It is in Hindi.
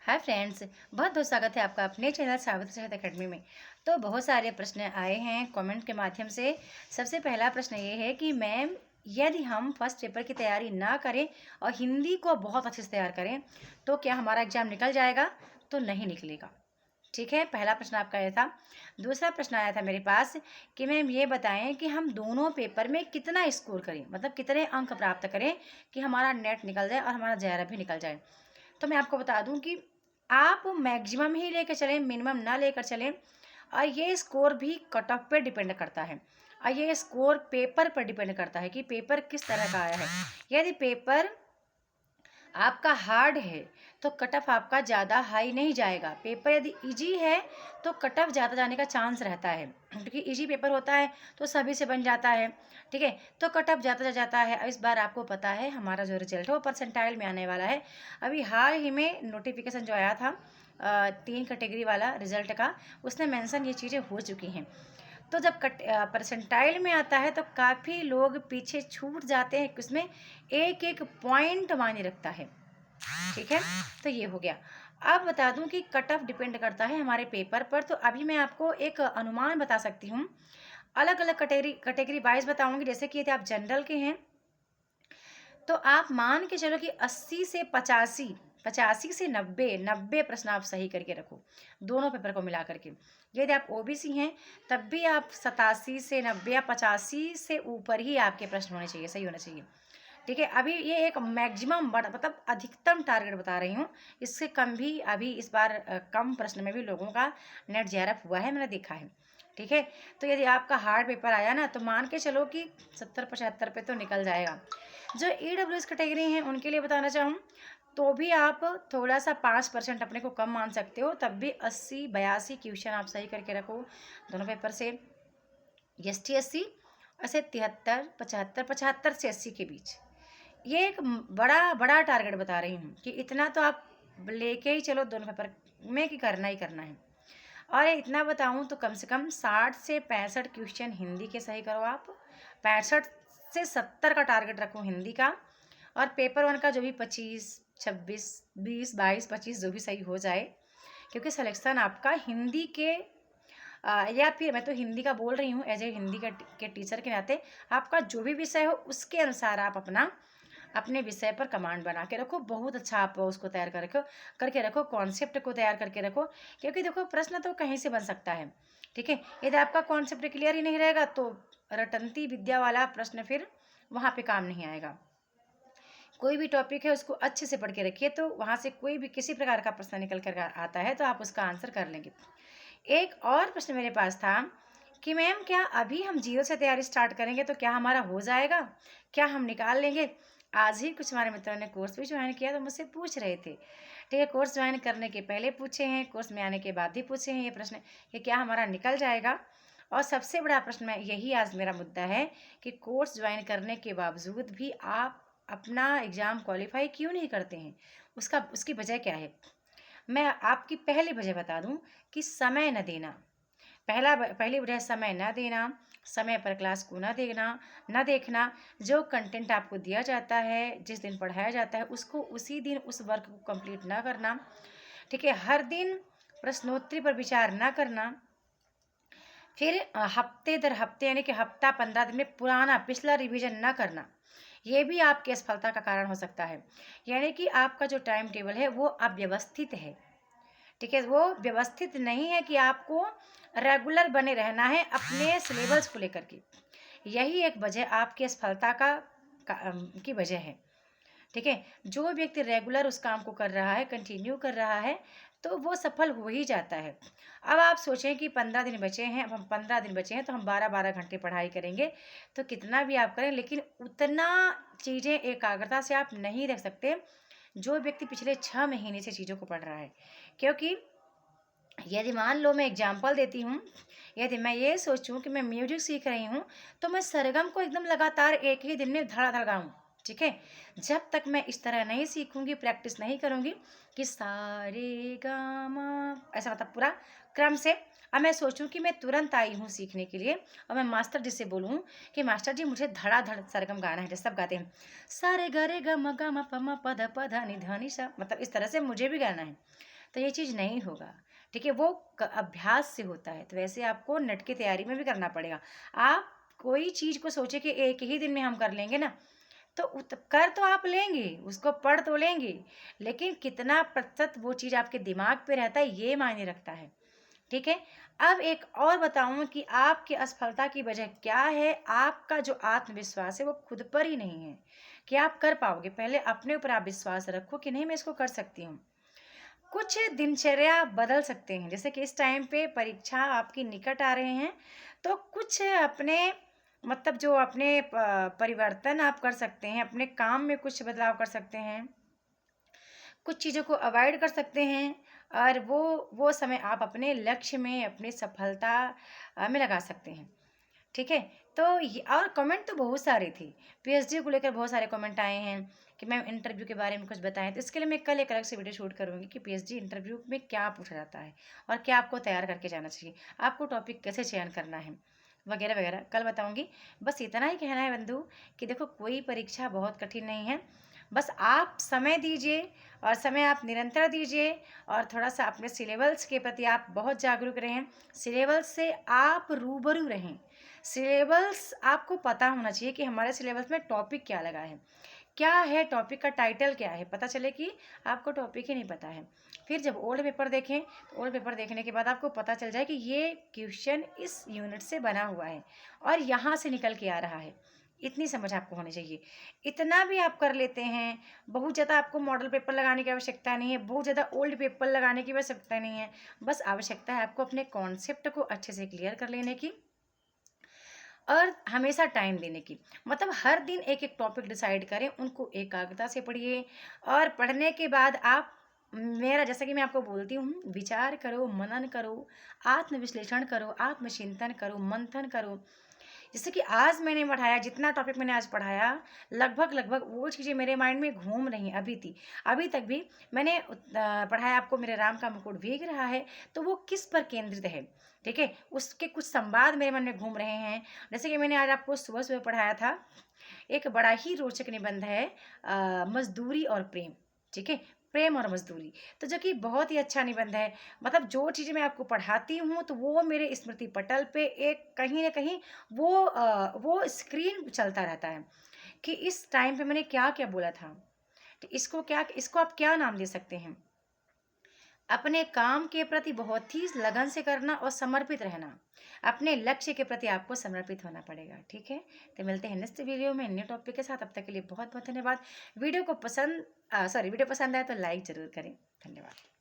हाय फ्रेंड्स, बहुत बहुत स्वागत है आपका अपने चैनल सावित्री साहित्य अकेडमी में। तो बहुत सारे प्रश्न आए हैं कमेंट के माध्यम से। सबसे पहला प्रश्न ये है कि मैम, यदि हम फर्स्ट पेपर की तैयारी ना करें और हिंदी को बहुत अच्छे से तैयार करें तो क्या हमारा एग्जाम निकल जाएगा? तो नहीं निकलेगा। ठीक है, पहला प्रश्न आपका यह था। दूसरा प्रश्न आया था मेरे पास कि मैम ये बताएं कि हम दोनों पेपर में कितना स्कोर करें, मतलब कितने अंक प्राप्त करें कि हमारा नेट निकल जाए और हमारा जेआरएफ भी निकल जाए। तो मैं आपको बता दूं कि आप मैक्सिमम ही लेकर चलें, मिनिमम ना लेकर चलें। और ये स्कोर भी कट ऑफ पे डिपेंड करता है और ये स्कोर पेपर पर डिपेंड करता है कि पेपर किस तरह का आया है। यदि पेपर आपका हार्ड है तो कट ऑफ आपका ज़्यादा हाई नहीं जाएगा। पेपर यदि इजी है तो कट ऑफ ज़्यादा जाने का चांस रहता है, क्योंकि इजी पेपर होता है तो सभी से बन जाता है। ठीक है, तो कट ऑफ ज़्यादा जाता है। इस बार आपको पता है हमारा जो रिजल्ट है वो परसेंटाइल में आने वाला है। अभी हाल ही में नोटिफिकेशन जो आया था 3 कैटेगरी वाला रिजल्ट का, उसने मेंशन ये चीज़ें हो चुकी हैं। तो जब परसेंटाइल में आता है तो काफ़ी लोग पीछे छूट जाते हैं, उसमें एक एक पॉइंट मायने रखता है। ठीक है, तो ये हो गया। अब बता दूं कि कट ऑफ डिपेंड करता है हमारे पेपर पर। तो अभी मैं आपको एक अनुमान बता सकती हूँ, अलग अलग कैटेगरी कैटेगरी वाइज बताऊंगी। जैसे कि यदि आप जनरल के हैं तो आप मान के चलो कि 80 से 85, 85 से 90, 90 प्रश्न आप सही करके रखो दोनों पेपर को मिला करके। यदि आप ओबीसी हैं तब भी आप 87 से 90 या 85 से ऊपर ही आपके प्रश्न होने चाहिए, सही होना चाहिए। ठीक है, अभी ये एक मैक्सिमम बड़ा मतलब अधिकतम टारगेट बता रही हूँ। इससे कम भी अभी इस बार कम प्रश्न में भी लोगों का नेट जेआरएफ हुआ है, मैंने देखा है। ठीक है, तो यदि आपका हार्ड पेपर आया ना तो मान के चलो कि 70-75 पे तो निकल जाएगा। जो ईडब्ल्यूएस कैटेगरी हैं उनके लिए बताना चाहूँ तो भी आप थोड़ा सा 5% अपने को कम मान सकते हो, तब भी 80-82 क्वेश्चन आप सही करके रखो दोनों पेपर से। ST SC ऐसे 73-75 से 80 के बीच। ये एक बड़ा बड़ा टारगेट बता रही हूँ कि इतना तो आप लेके ही चलो दोनों पेपर में कि करना ही करना है। और इतना बताऊँ तो कम से कम 60 से 65 क्वेश्चन हिंदी के सही करो आप। 65 से 70 का टारगेट रखो हिंदी का। और पेपर वन का जो भी 25, 26, 20, 22, 25 जो भी सही हो जाए, क्योंकि सिलेक्शन आपका हिंदी के या फिर मैं तो हिंदी का बोल रही हूँ एज ए हिंदी के टीचर के नाते, आपका जो भी विषय हो उसके अनुसार आप अपना अपने विषय पर कमांड बना के रखो। बहुत अच्छा आप उसको तैयार करके रखो, कॉन्सेप्ट को तैयार करके रखो। क्योंकि देखो प्रश्न तो कहीं से बन सकता है। ठीक है, यदि आपका कॉन्सेप्ट क्लियर ही नहीं रहेगा तो रटंती विद्या वाला प्रश्न फिर वहाँ पे काम नहीं आएगा। कोई भी टॉपिक है उसको अच्छे से पढ़ के रखिए, तो वहाँ से कोई भी किसी प्रकार का प्रश्न निकल कर आता है तो आप उसका आंसर कर लेंगे। एक और प्रश्न मेरे पास था कि मैम, क्या अभी हम जीरो से तैयारी स्टार्ट करेंगे तो क्या हमारा हो जाएगा, क्या हम निकाल लेंगे? आज ही कुछ हमारे मित्रों ने कोर्स भी ज्वाइन किया तो मुझसे पूछ रहे थे। ठीक है, कोर्स ज्वाइन करने के पहले पूछे हैं, कोर्स में आने के बाद भी पूछे हैं ये प्रश्न कि क्या हमारा निकल जाएगा। और सबसे बड़ा प्रश्न में यही आज मेरा मुद्दा है कि कोर्स ज्वाइन करने के बावजूद भी आप अपना एग्ज़ाम क्वालिफाई क्यों नहीं करते हैं? उसकी वजह क्या है? मैं आपकी पहली वजह बता दूं कि समय न देना। पहली वजह समय न देना, समय पर क्लास को न देखना। जो कंटेंट आपको दिया जाता है, जिस दिन पढ़ाया जाता है, उसको उसी दिन उस वर्क को कंप्लीट ना करना। ठीक है, हर दिन प्रश्नोत्तरी पर विचार ना करना। फिर हफ्ते दर हफ्ते यानी कि हफ्ता 15 दिन में पुराना पिछला रिवीजन ना करना, ये भी आपकी असफलता का कारण हो सकता है। यानी कि आपका जो टाइम टेबल है वो अव्यवस्थित है। ठीक है, वो व्यवस्थित नहीं है कि आपको रेगुलर बने रहना है अपने सिलेबस को लेकर के। यही एक वजह आपकी असफलता की वजह है। ठीक है, जो व्यक्ति रेगुलर उस काम को कर रहा है, कंटिन्यू कर रहा है, तो वो सफल हो ही जाता है। अब आप सोचें कि 15 दिन बचे हैं, अब हम 15 दिन बचे हैं तो हम 12-12 घंटे पढ़ाई करेंगे तो कितना भी आप करें लेकिन उतना चीज़ें एकाग्रता से आप नहीं रख सकते जो व्यक्ति पिछले 6 महीने से चीज़ों को पढ़ रहा है। क्योंकि यदि मान लो मैं एग्जाम्पल देती हूँ, यदि मैं ये सोचूं कि मैं म्यूजिक सीख रही हूँ तो मैं सरगम को एकदम लगातार एक ही दिन में धड़ाधड़ गाऊं। ठीक है, जब तक मैं इस तरह नहीं सीखूंगी, प्रैक्टिस नहीं करूंगी कि सारे गामा ऐसा मतलब पूरा क्रम से, अब मैं सोचूं कि मैं तुरंत आई हूँ सीखने के लिए और मैं मास्टर जी से बोलूँ कि मास्टर जी मुझे धड़ाधड़ सरगम गाना है, जैसे सब गाते हैं सारे ग रे ग म प म प ध नि ध नि सा, मतलब इस तरह से मुझे भी गाना है। तो ये चीज़ नहीं होगा। ठीक है, वो अभ्यास से होता है। तो वैसे आपको नेट की तैयारी में भी करना पड़ेगा। आप कोई चीज़ को सोचे कि एक ही दिन में हम कर लेंगे ना, तो कर तो आप लेंगे, उसको पढ़ तो लेंगे, लेकिन कितना प्रतिशत वो चीज़ आपके दिमाग पे रहता है ये मायने रखता है। ठीक है। अब एक और बताऊं कि आपकी असफलता की वजह क्या है। आपका जो आत्मविश्वास है वो खुद पर ही नहीं है कि आप कर पाओगे। पहले अपने ऊपर आप विश्वास रखो कि नहीं, मैं इसको कर सकती हूँ। कुछ दिनचर्या बदल सकते हैं, जैसे कि इस टाइम पे परीक्षा आपकी निकट आ रहे हैं, तो कुछ अपने मतलब जो अपने परिवर्तन आप कर सकते हैं, अपने काम में कुछ बदलाव कर सकते हैं, कुछ चीज़ों को अवॉइड कर सकते हैं, और वो समय आप अपने लक्ष्य में, अपनी सफलता में लगा सकते हैं। ठीक है। तो और कमेंट तो बहुत सारे थे। पीएचडी को लेकर बहुत सारे कमेंट आए हैं कि मैम इंटरव्यू के बारे में कुछ बताएं। तो इसके लिए मैं कल एक अलग से वीडियो शूट करूंगी कि पीएचडी इंटरव्यू में क्या पूछा जाता है और क्या आपको तैयार करके जाना चाहिए, आपको टॉपिक कैसे चयन करना है, वगैरह वगैरह कल बताऊंगी। बस इतना ही कहना है बंधु कि देखो, कोई परीक्षा बहुत कठिन नहीं है। बस आप समय दीजिए, और समय आप निरंतर दीजिए, और थोड़ा सा अपने सिलेबस के प्रति आप बहुत जागरूक रहें। सिलेबस से आप रूबरू रहें। सिलेबस आपको पता होना चाहिए कि हमारे सिलेबस में टॉपिक क्या लगा है, क्या है टॉपिक का टाइटल क्या है। पता चले कि आपको टॉपिक ही नहीं पता है, फिर जब ओल्ड पेपर देखें, ओल्ड पेपर देखने के बाद आपको पता चल जाए कि ये क्वेश्चन इस यूनिट से बना हुआ है और यहाँ से निकल के आ रहा है। इतनी समझ आपको होनी चाहिए। इतना भी आप कर लेते हैं, बहुत ज़्यादा आपको मॉडल पेपर लगाने की आवश्यकता नहीं है, बहुत ज़्यादा ओल्ड पेपर लगाने की आवश्यकता नहीं है। बस आवश्यकता है आपको अपने कॉन्सेप्ट को अच्छे से क्लियर कर लेने की, और हमेशा टाइम देने की। मतलब हर दिन एक एक टॉपिक डिसाइड करें, उनको एकाग्रता से पढ़िए, और पढ़ने के बाद आप, मेरा जैसा कि मैं आपको बोलती हूँ, विचार करो, मनन करो, आत्मविश्लेषण करो, आत्मचिंतन करो, मंथन करो। जैसे कि आज मैंने पढ़ाया, जितना टॉपिक मैंने आज पढ़ाया, लगभग लगभग वो चीज़ें मेरे माइंड में घूम रही अभी थी, अभी तक भी। मैंने पढ़ाया आपको, मेरे राम का मुकुट भीग रहा है, तो वो किस पर केंद्रित है। ठीक है, उसके कुछ संवाद मेरे मन में घूम रहे हैं। जैसे कि मैंने आज आपको सुबह सुबह पढ़ाया था, एक बड़ा ही रोचक निबंध है, मजदूरी और प्रेम। ठीक है, प्रेम और मजदूरी, तो जो कि बहुत ही अच्छा निबंध है। मतलब जो चीज़ें मैं आपको पढ़ाती हूँ, तो वो मेरे स्मृति पटल पे एक कहीं ना कहीं वो स्क्रीन चलता रहता है कि इस टाइम पे मैंने क्या क्या बोला था। तो इसको आप क्या नाम दे सकते हैं। अपने काम के प्रति बहुत ही लगन से करना और समर्पित रहना। अपने लक्ष्य के प्रति आपको समर्पित होना पड़ेगा। ठीक है। तो मिलते हैं नेक्स्ट वीडियो में न्यू टॉपिक के साथ। अब तक के लिए बहुत बहुत धन्यवाद। वीडियो पसंद आए तो लाइक ज़रूर करें। धन्यवाद।